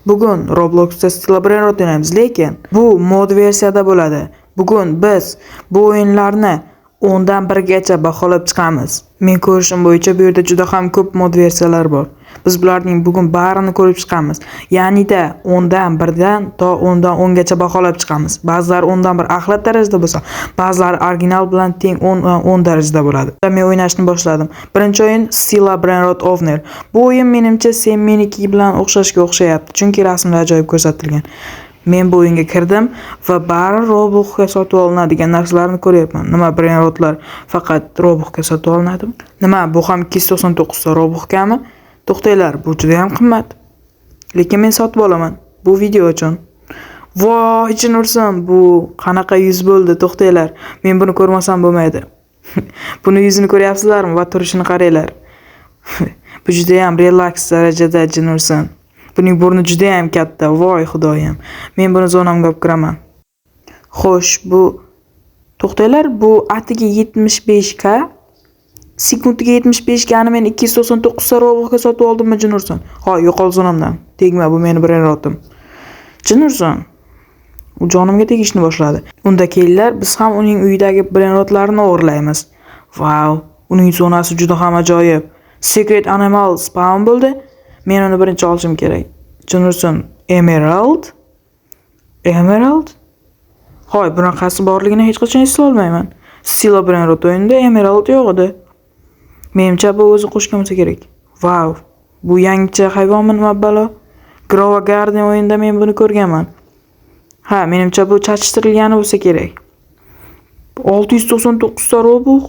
Bugun Robloxda Stella Brainrot o'ynaymiz, lekin bu mod versiyada bo'ladi. Bugun biz bu o'yinlarni 10 dan 1 gacha baholab chiqamiz. Men ko'rishim bo'yicha bu yerda juda ham ko'p mod versiyalar bor. Biz bularning bugun barini ko'rib chiqamiz. Ya'nida 10 dan 1 dan to 10 dan 10 gacha baholab chiqamiz. Ba'zilari 10 dan 1 axlat darajada bo'lsa, ba'zilari original bilan teng 10 darajada bo'ladi. Men o'ynashni boshladim. Birinchi o'yin Stella Brainrot Owner. Bu o'yin menimcha Sen meniki bilan o'xshashga o'xshayapti, chunki rasmlar ajoyib ko'rsatilgan. Men bu o'yinga kirdim va bari Robloxga sotib olinadigan narsalarni ko'ryapman. Nima Brainrotlar faqat Robloxga sotib olinadimi? Nima bu ham 299 ta Robloxgami? To'xtanglar, bu juda ham qimmat. Lekin men sotib olaman. Bu video uchun. Voy, ichin ursin, bu qanaqa yuz bo'ldi, to'xtanglar. Men buni ko'rmasam bo'lmaydi. Buni yuzini ko'ryapsizlarmi va turishini qaranglar. Bu juda ham relax darajada ichin ursin. Buning burni juda ham katta. Voy xudoyim. Men buni zonamga olib kiraman. Xo'sh, bu to'xtanglar, bu atiga 75 k. Sekundiga 75 gani men 299 ta Robloxga sotib oldimmi Jinurson? Hoy, yo'qol zonamdan. Tegma, bu meni Brainrotim. Jinurson. U jonimga tegishni boshladi. Unda kelinglar, biz ham uning uyidagi Brainrotlarni o'g'irlaymiz. Wow, uning zonasi juda ham ajoyib. Secret Animal spawn bo'ldi. Men uni birinchi olishim kerak. Jinurson, Emerald? Hoy, bunaqasi borligini hech qachon eslay olmayman. Stella Brainrot o'yinida Emerald yo'q edi. Menimcha bu o'zi qo'shgan bo'lsa kerak. Wow, bu yangicha hayvonmi nima balo? Grow Garden o'yinida men buni ko'rganman. Ha, menimcha bu chachishtirilgani bo'lsa kerak. 699 ta Robux,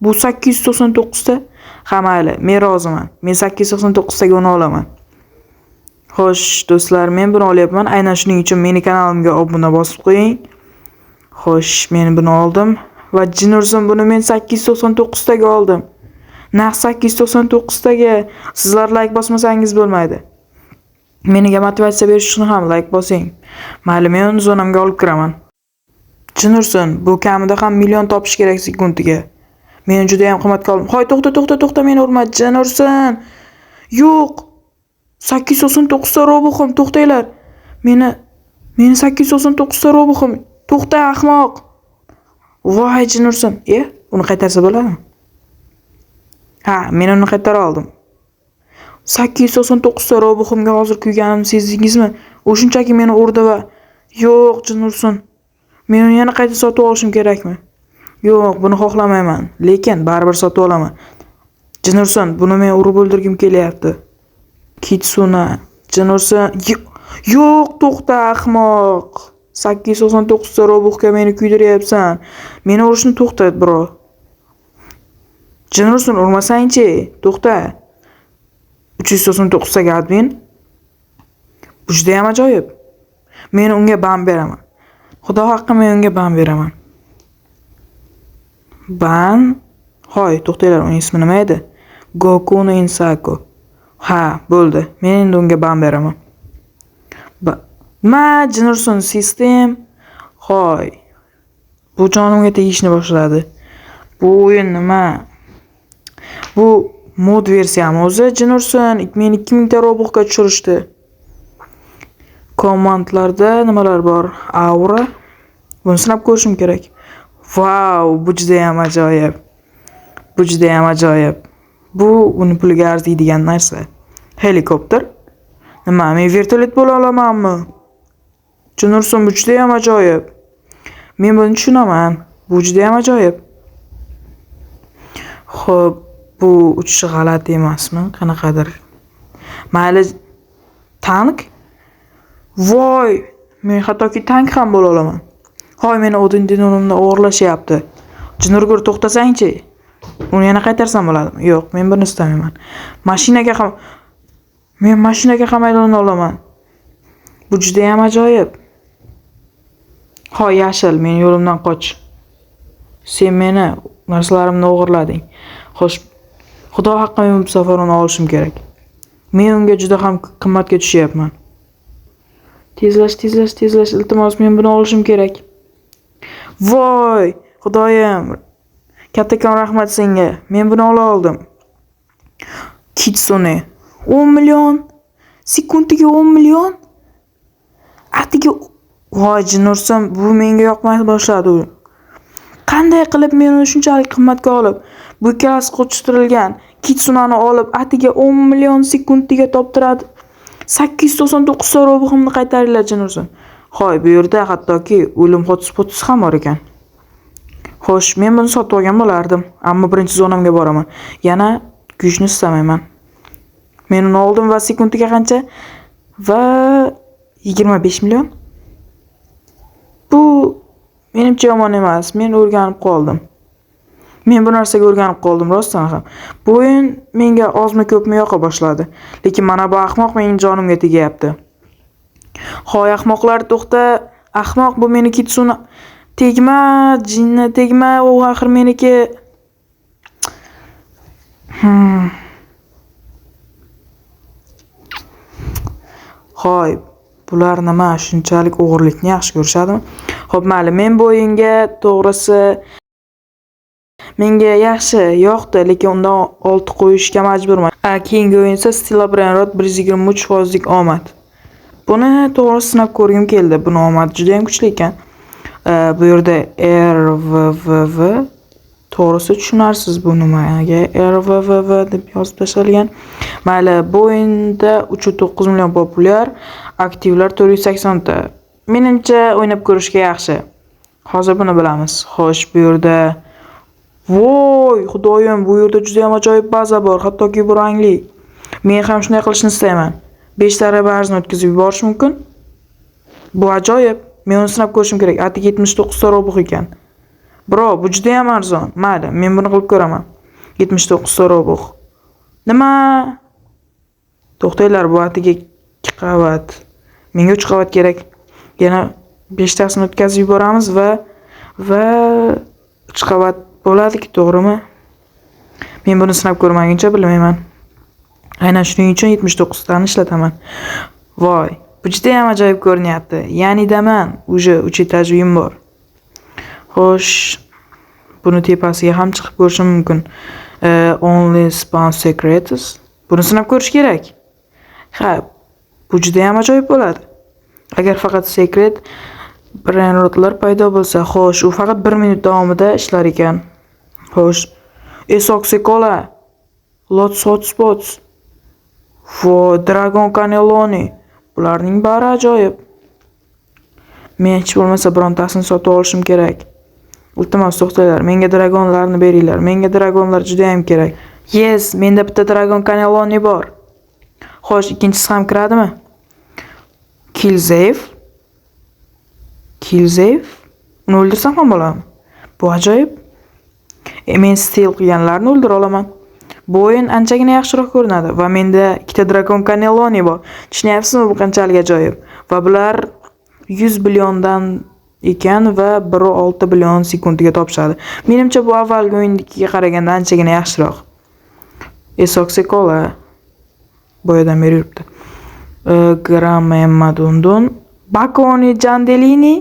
bu 899 ta. Ha, mayli, men roziman. Men 899 taga uni olaman. Xo'sh, do'stlar, men buni olyapman. Aynan shuning uchun meni kanalimga obuna bosib qo'ying. Xo'sh, men buni oldim va Jinurson buni men 899 taga oldim. Naq 899 taga. Sizlar like bosmasangiz bo'lmaydi. Meniga motivatsiya berish uchun ham like bosing. Mayli, men uni zonamga olib kiraman. Jinurson, bu kamida ham million topish kerak sekundiga. Men juda ham qimmatga oldim. Hoy, to'xta, meni urma, Jinurson. Yo'q. 899 ta Robuxim, to'xtanglar. Meni 899 ta Robuxim. To'xta, ahmoq. Voy, Jinurson. Uni qaytarsa bo'ladimi? Ha, men uni qaytara oldim. 899 ta Robuximga hozir kuyganimni sezdingizmi? U shunchaki meni urdi va yo'q, Jinurson. Men uni yana qayta sotib olishim kerakmi? Yo'q, buni xohlamayman, lekin baribir sotib olaman. Jinurson, buni men urib o'ldirgim kelyapti. Kitsuna, Jinurson, yo'q, to'xta, ahmoq. 899 ta Robuxga meni kuydiryapsan. Meni urishni to'xtat, bro. Jinurson, urmasang-chi, to'xta. 399 taga admin. Bu juda ham ajoyib. Men unga ban beraman. Xudo haqqi, men unga ban beraman. Ban? Hoy, to'xtanglar, uning ismi nima edi? Goku no Insako. Ha, bo'ldi. Men endi unga ban beraman. Jinurson sistem. Hoy. Bu jonimga tegishni boshladi. Bu o'yin nima? Bu mod versiyami o'zi. Jinurson, men 2000 ta Robloxga tushirishdi. Komandlarda nimalar bor? Aura. Buni sinab ko'rishim kerak. Wow, bu juda ham ajoyib. Bu uni puliga arziydigan narsa. Helikopter. Nima, men vertolyot bo'la olamanmi? Jinurson, bu juda ham ajoyib. Men buni tushunaman. Bu juda ham ajoyib. Xo'p, bu uchishi g'alati emasmi? Qanaqadir. Mayli, tank? Voy, men hattoki tank ham bo'la olaman. Hoy, meni odin-dinonimni o'g'irlashyapti. Jinurgur, to'xtasang-chi. Uni yana qaytarsam bo'ladimi? Yo'q, men buni istamayman. Men mashinaga qamaylarni olaman. Bu juda ham ajoyib. Hoy, yashil, men yo'limdan qoch. Sen meni narsalarimni o'g'irlading. Xo'sh, Xudo haqqi, men bu safar uni olishim kerak. Men unga juda ham qimmatga tushyapman. Tezlash, iltimos, men buni olishim kerak. Voy, Xudoyim. Kattakon rahmat senga. Men buni ola oldim. Kitsune. 10 million. Sekundiga 10 million. Lekin voy Jinurson, bu menga yoqmay boshladi. Qanday qilib men uni shunchalik qimmatga olib, bu ikkalasi qo'chishtirilgan kitsunani olib, atiga 10 million sekundiga toptiradi. 899 robotimni qaytaringlar Jinurson. Xo'y, bu yerda hattoki o'lim hotspotisi ham bor ekan. Xo'sh, men buni sotib olgan bo'lardim, ammo birinchi zonamga boraman. Yana go'shtni istamayman. Men uni oldim va sekundiga qancha? Va 25 million. Bu menimcha yomon emas. Men o'rganib qoldim. Men bu narsaga o'rganib qoldim rostdan ham. Bu o'yin menga ozmi ko'pmi yoqa boshladi. Lekin mana bu ahmoq mening jonimga tegyapti. Hoy ahmoqlar, to'xta. Ahmoq, bu meni kitsuni. Tegma, jinni tegma, u axir meniki. Hoy, bular nima? Shunchalik o'g'irlikni yaxshi ko'rishadimi? Xo'p, mayli, men bu o'yinga to'g'risi menga yaxshi yoqdi, lekin undan 6 qo'yishga majburman. Keyingi o'yin esa Stella Brainrot 123% omad. Buni to'g'risi sinab ko'rgim keldi. Buni omadi juda ham kuchli ekan. Bu yerda RVVV to'g'risi tushunarsiz bu nimaga RVVV deb yozib tashalgan. Mayli, bu o'yinda 3.9 million populyar, aktivlar 480 ta. Menimcha o'ynab ko'rishga yaxshi. Hozir buni bilamiz. Xo'sh, bu yerda voy, xudoyim, bu yerda juda ham ajoyib baza bor, hattoki bu rangli. Men ham shunday qilishni istayman. 5 ta barzni o'tkazib yuborish mumkin. Bu ajoyib. Men uni sinab ko'rishim kerak. Atiga 79 ta robot ekan. Bro, bu juda ham arzon. Mayli, men buni qilib ko'raman. 79 ta robot. Nima? To'xtanglar, bu atiga 2 qavat. Menga 3 qavat kerak. Yana 5 tasini o'tkazib yuboramiz va 3 qavat bo'ladiki, to'g'rimi? Men buni sinab ko'rmaguncha bilmayman. Aynan shuning uchun 79 tani ishlataman. Voy, bu juda ham ajoyib ko'rinyapti. Ya'ni daman, uje 3 etaj uyim bor. Xo'sh, buni tepasiga ham chiqib ko'rishim mumkin. Only spawn secrets. Buni sinab ko'rish kerak. Ha, bu juda ham ajoyib bo'ladi. Agar faqat secret brainrotlar paydo bo'lsa, xo'sh, u faqat 1 minut davomida ishlar ekan. Xo'sh, Esoxicola, Lots Hotspots, Dragon Cannelloni. Bularning bari ajoyib. Men hech bo'lmasa birontasini sotib olishim kerak. Iltimos, to'xtanglar, menga dragonlarni beringlar. Menga dragonlar juda ham kerak. Yes, menda bitta Dragon Cannelloni bor. Xo'sh, ikkinchisi ham kiradimi? Killzave. Uni o'ldirsam ham bo'ladimi? Bu ajoyib. Men steal qilganlarni o'ldira olaman. Bu o'yin anchagina yaxshiroq ko'rinadi va menda ikkita Dragon Cannelloni bor. Tushunyapsizmi, bu qanchalik ajoyib? Va bular 100 billiondan ekan va 1.6 billion sekundiga topishadi. Menimcha bu avvalgi o'yindagiga qaraganda anchagina yaxshiroq. Esoxicola boyadan beri yuribdi. Gramma Dundun, Bakoni Jandelini.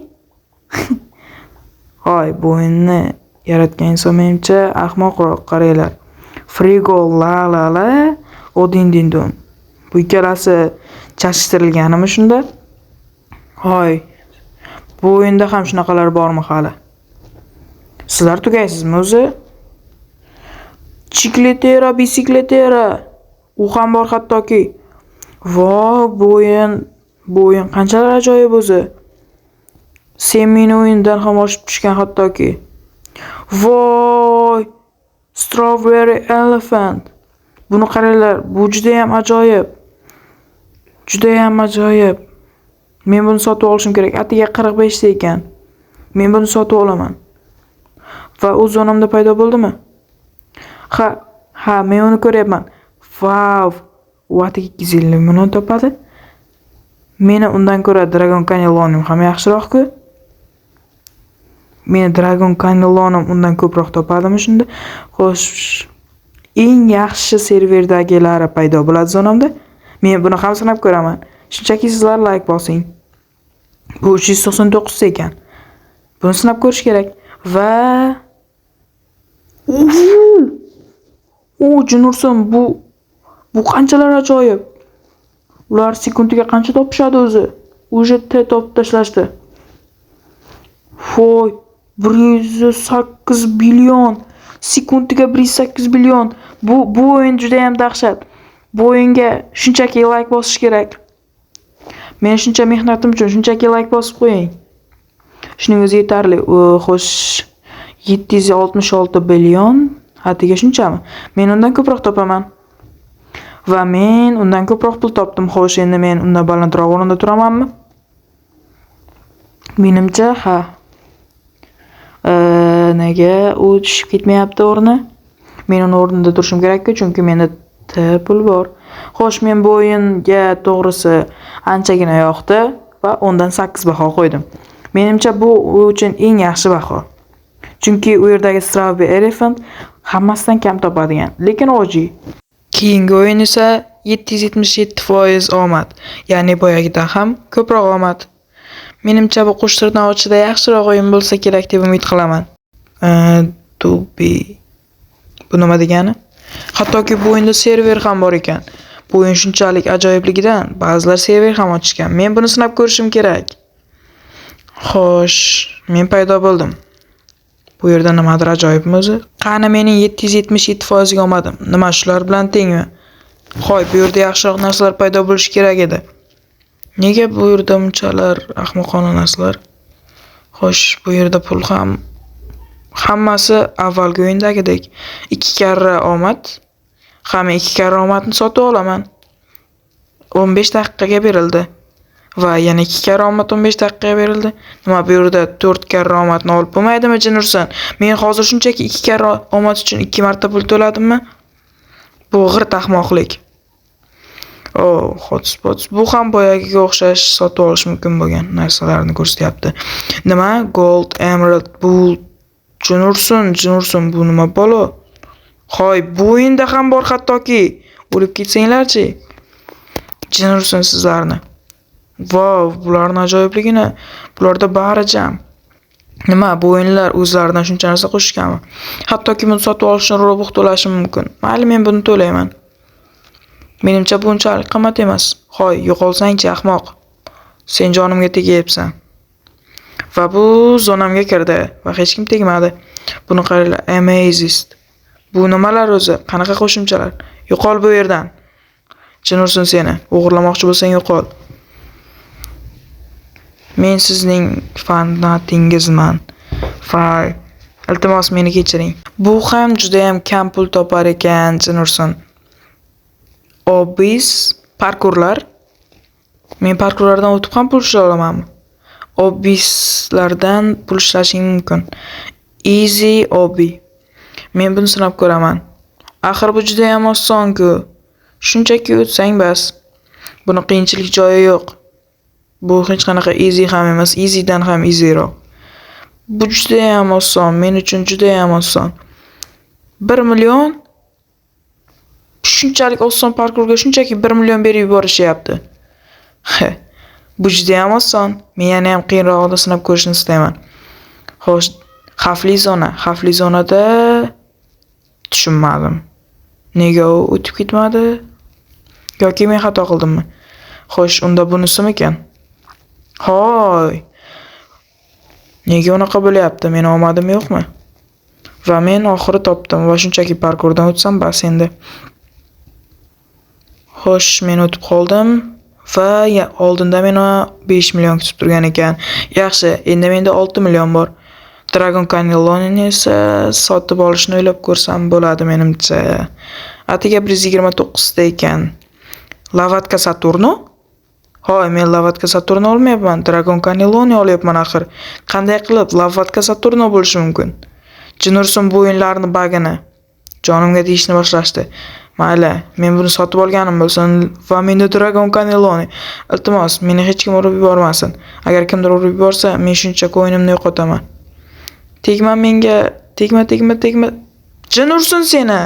Hoy, bu o'yinni yaratgan inson menimcha ahmoqroq, qaranglar. Frigo la Odin Dindun. Bu ikkalasi chashtirilganimi shunda? Hoy, bu o'yinda ham shunaqalar bormi hali? Sizlar tugaysizmi o'zi? Chikletera, bisikletera. U ham bor hattoki. Voy, bu o'yin qanchalar ajoyib o'zi. Semin o'yindan ham oshib tushgan hattoki. Voy, Strawberry Elephant. Buni qaranglar, bu juda ham ajoyib. Men buni sotib olishim kerak. Atiga 45 ta ekan. Men buni sotib olaman. Va o'z zonamda paydo bo'ldimi? Ha, men uni ko'ryapman. Wow, u atiga 250 million topadi. Meni undan ko'ra Dragon Cannelonim ham yaxshiroq-ku. Meni Dragon Cannelonim undan ko'proq topadimi shunda? Xo'sh, eng yaxshi serverdagilari paydo bo'ladi zonamda. Men buni ham sinab ko'raman. Shunchaki sizlar like bosing. Bu 399 ekan. Buni sinab ko'rish kerak va Jinurson, bu qanchalar ajoyib. Ular sekundiga qancha topishadi o'zi? Уже topib tashlashdi. Voy, 108 billion. Sekundiga 108 billion. Bu o'yin juda ham dahshat. Bu o'yinga shunchaki like bosish kerak. Men shuncha mehnatim uchun shunchaki like bosib qo'ying. Shuning o'zi yetarli. Xo'sh, 766 billion. Hatiga shunchami? Men undan ko'proq topaman. Va men undan ko'proq pul topdim. Xo'sh, endi men undan balandroq o'rinda turamanmi? Menimcha, ha. Nega u tushib ketmayapti o'rni? Men uni o'rnida turishim kerak-ku, chunki menda pul bor. Xo'sh, men bu o'yinga to'g'risi anchagina yoqdi va 10 dan 8 baho qo'ydim. Menimcha bu uchun eng yaxshi baho. Chunki u yerdagi Strawberry Elephant hammasidan kam topadigan, lekin ojiy. Keyingi o'yin esa 777% omad, ya'ni boyagidan ham ko'proq omad. Menimcha bu qush tirnoqchida yaxshiroq o'yin bo'lsa kerak deb umid qilaman. Tubi. Bu nima degani? Hattoki bu o'yinda server ham bor ekan. Bu o'yin shunchalik ajoyibligidan ba'zilar server ham ochishgan. Men buni sinab ko'rishim kerak. Xo'sh, men paydo bo'ldim. Bu yerda nimadir ajoyibmi o'zi? Qani mening 777% ga omadim. Nima shular bilan tengmi? Xo'y, bu yerda yaxshiroq narsalar paydo bo'lishi kerak edi. Nega bu yerda bunchalar ahmoqona narsalar? Xo'sh, bu yerda pul ham hammasi avvalgi o'yindagidek. 2 karra omad. Hamma 2 karra omadni sotib olaman. 15 daqiqaga berildi. Va yana 2 karra omad 15 daqiqaga berildi. Nima bu yerda 4 karra omadni olib bo'lmaydimi, Jinursan? Men hozir shunchaki 2 karra omad uchun 2 marta pul to'ladimmi? Bu g'irt ahmoqlik. Hotspot. Bu ham boyagiga o'xshash sotib olish mumkin bo'lgan narsalarni ko'rsatyapti. Nima? Gold, Emerald, Bull, Jinursan, bu nima bo'lo? Xo'y, bu o'yinda ham bor hattoki. O'lib ketsanglarchi. Jinursan sizlarni. Wow, bularning ajoyibligini. Bularda bari jam. Nima, bu o'yinlar o'zlaridan shuncha narsa qo'shganmi? Hattoki buni sotib olish uchun Robux to'lashim mumkin. Mayli, men buni to'layman. Menimcha bu unchalik qimmat emas. Hoy, yo'qolsang-chi ahmoq. Sen jonimga tegyapsan. Va bu zonamga kirdi va hech kim tegmadi. Buni qaranglar, Amazist. Bu nimalar o'zi? Qanaqa qo'shimchalar? Yo'qol bu yerdan. Jinursan seni. O'g'irlamoqchi bo'lsang yo'qol. Men sizning fanatingizman. Fay. Iltimos meni kechiring. Bu ham juda ham kam pul topar ekan, Jinursan. Obis parkurlar. Men parkurlardan o'tib ham pul ishlay olamanmi? Obislardan pul ishlashing mumkin. Easy obi. Men buni sinab ko'raman. Axir bu juda ham oson-ku. Shunchaki o'tsang bas. Buni qiyinchilik joyi yo'q. Bu hech qanaqa easy ham emas, easydan ham easyroq. Bu juda ham oson, men uchun juda ham oson. 1 million shunchalik oson parkurga shunchaki 1 million berib yuborishyapti. Bu juda ham oson. Men yana ham qiyinrog'ida sinab ko'rishni istayman. Xo'sh, xavfli zonada tushunmadim. Nega u o'tib ketmadi? Yoki men xato qildimmi? Xo'sh, unda bunisimi ekan? Hoy. Nega unaqa bo'lyapti? Men omadim yo'qmi? Va men oxiri topdim va shunchaki parkurdan o'tsam bas endi. Xo'sh, men o'tib qoldim va oldinda meni 5 million kutib turgan ekan. Yaxshi, endi menda 6 million bor. Dragon Canyon'ni esa sotib olishni o'ylab ko'rsam bo'ladi menimcha. Atiga 129 ta ekan. Lavatka Saturno? Hoy, men Lavatka Saturno olmayapman. Dragon Canyon'ni olyapman axir. Qanday qilib Lavatka Saturno bo'lishi mumkin? Jinursan bu o'yinlarni bagini jonimga deyishni boshlashdi. Mayli, men buni sotib olganim bo'lsin va menda Dragon Canyon'ni. Iltimos, meni hech kim urib yubormasin. Agar kimdir urib yuborsa, men shunchaki o'yinimni yo'qotaman. Tegma menga, tegma. Jinursan seni.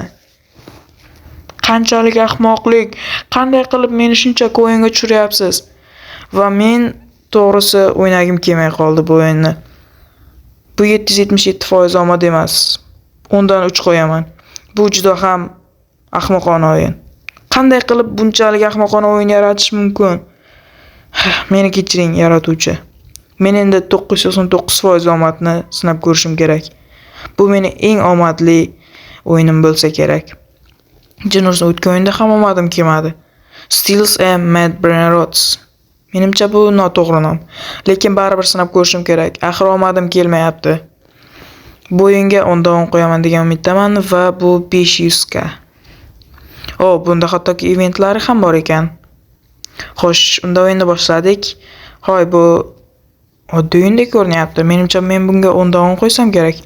Qanchalik ahmoqlik, qanday qilib meni shunchaki o'yinga tushiryapsiz? Va men to'g'risi o'ynagim kelmay qoldi bu o'yinni. Bu 777% omad emas. 10 dan 3 qo'yaman. Bu juda ham ahmoqona o'yin. Qanday qilib bunchalik ahmoqona o'yin yaratish mumkin? Meni kechiring, yaratuvchi. Men endi 999% omadni sinab ko'rishim kerak. Bu meni eng omadli o'yinim bo'lsa kerak. Jinurson o'tgan o'yinda ham omadim kelmadi. Steals and Mad Brain Rots. Menimcha bu noto'g'ri nom. Lekin baribir sinab ko'rishim kerak. Axir omadim kelmayapti. Bu o'yinga 10 dan 10 qo'yaman degan umiddaman va bu 500 ga. Bunda hattoki eventlari ham bor ekan. Xo'sh, unda o'yinni boshladik. Hoy, bu oddiy o'yindek ko'rinyapti. Menimcha men bunga 10 dan 10 qo'ysam kerak.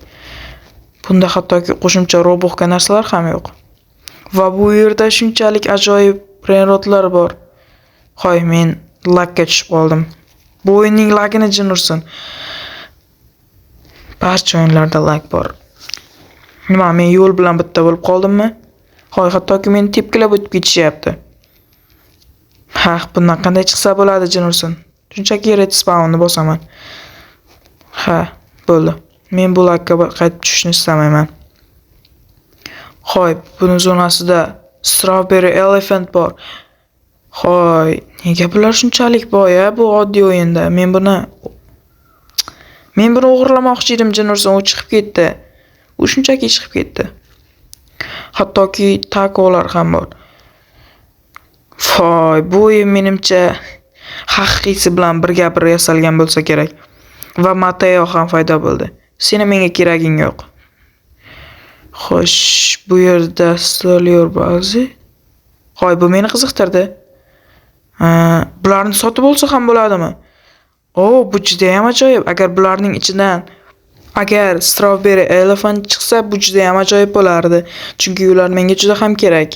Bunda hattoki qo'shimcha roboxga narsalar ham yo'q. Va bu yerda shunchalik ajoyib brainrotlar bor. Hoy, men lagga tushib qoldim. Bu o'yinning lagini jin ursin. Barcha o'yinlarda lag bor. Nima, men yo'l bilan bitta bo'lib qoldimmi? Hoy, hattoki meni tepkilab o'tib ketishyapti. Bundan qanday chiqsa bo'ladi jin ursin. Shunchaki red spawnni bosaman. Bo'ldi. Men bu lagga qaytib tushishni istamayman. Hoy, buning zonasida Strawberry Elephant bor. Hoy, nega bular shunchalik boya bu oddiy o'yinda? Men buni o'g'irlamoqchi edim, Jinurson u chiqib ketdi. U shunchaki chiqib ketdi. Hattoki takolar ham bor. Voy, bu o'yin menimcha haqiqiysi bilan birga-bir yasalgan bo'lsa kerak. Va Mateo ham paydo bo'ldi. Seni menga keraging yo'q. Xo'sh, bu yerda Stolior ba'zi. Hoy, bu meni qiziqtirdi. Bularni sotib olsa ham bo'ladimi? Bu juda ham ajoyib. Agar Strawberry Elephant chiqsa, bu juda ham ajoyib bo'lardi. Chunki ular menga juda ham kerak.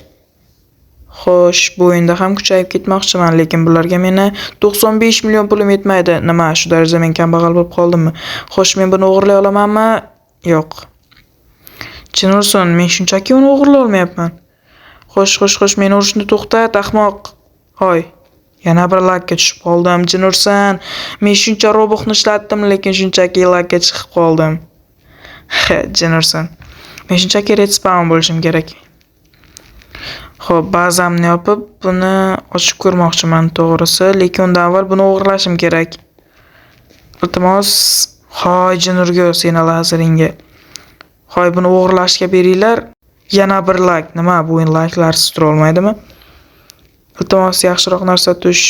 Xo'sh, bu o'yinda ham kuchayib ketmoqchiman, lekin bularga meni 95 million pulim yetmaydi. Nima, shu darajada men kambag'al bo'lib qoldimmi? Xo'sh, men buni o'g'irlay olamanmi? Yo'q. Jinurson, men shunchaki uni o'g'irlay olmayapman. Xo'sh, meni urishni to'xtat, ahmoq. Hoy, yana bir lagga tushib qoldim, Jinurson. Men shuncha roboxni ishlatdim, lekin shunchaki lagga chiqib qoldim. Jinurson. Men shunchaki red spawn bo'lishim kerak. Xo'p, bazamni yopib, buni ochib ko'rmoqchiman to'g'risi, lekin undan avval buni o'g'irlashim kerak. Iltimos, hoy Jinurgo, seni lazeringga. Hoy, buni o'g'irlashga beringlar. Yana bir lag. Nima, bu o'yin laglarsiz tura olmaydimi? Iltimos, yaxshiroq narsa tush.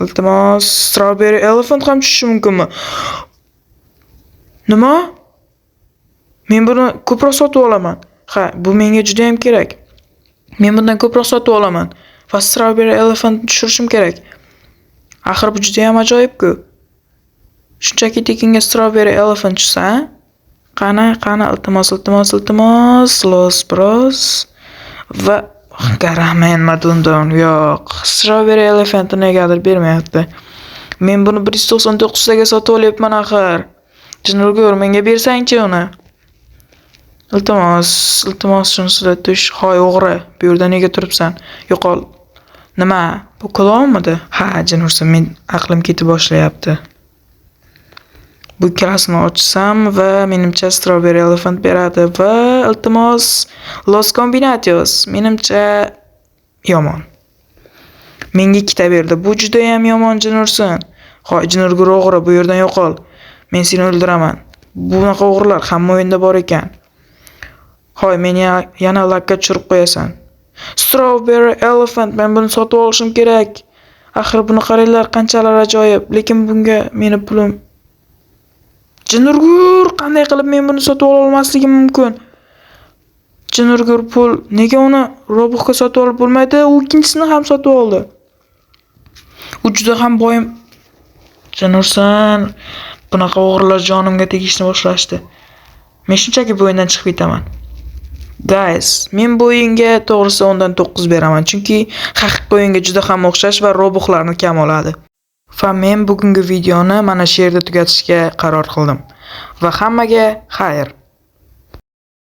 Iltimos, Strawberry Elephant ham tushishi mumkinmi? Nima? Men buni ko'proq sotib olaman. Bu menga juda ham kerak. Men bundan ko'proq sotib olaman. Va Strawberry Elephant tushirishim kerak. Axir bu juda ham ajoyib-ku. Shunchaki tekinga Strawberry Elephant tushsa, Qani, iltimos, Los Bros va Garamen Madundon. Yo'q, Strawberry Elephantni negadir bermayapti. Men buni 199 ga sotib olyapman axir. Jinurgur, menga bersang-chi uni. Iltimos, shunisida tush. Hoy o'g'ri, bu yerda nega turibsan? Yo'qol. Nima, bu klonmidi? Jinurson, men aqlim ketib boshlayapti. Bu ikkalasini ochsam va menimcha Strawberry Elephant beradi va iltimos Los Combinations. Menimcha yomon. Menga ikkita berdi. Bu juda ham yomon, Jinurson. Hoy, Jinurgur o'g'ri, bu yerdan yo'qol. Men seni o'ldiraman. Bunaqa o'g'rilar hamma o'yinda bor ekan. Hoy, meni yana lagga tushirib qo'yasan. Strawberry Elephant, men buni sotib olishim kerak. Axir buni qaranglar, qanchalar ajoyib, lekin bunga meni pulim. Jinurgur, qanday qilib men buni sotib olmasligim mumkin? Jinurgur pul, nega uni roboxga sotib olib bo'lmaydi? U ikkinchisini ham sotib oldi. U juda ham boy. Jinurson, bunaqa o'g'rilar jonimga tegishni boshlashdi. Men shunchaki bu o'yindan chiqib ketaman. Guys, men bu o'yinga to'g'risi 10 dan 9 beraman, chunki haqiqiy o'yinga juda ham o'xshash va roboxlarni kam oladi. Va men bugungi videoni mana shu yerda tugatishga qaror qildim. Va hammaga xayr.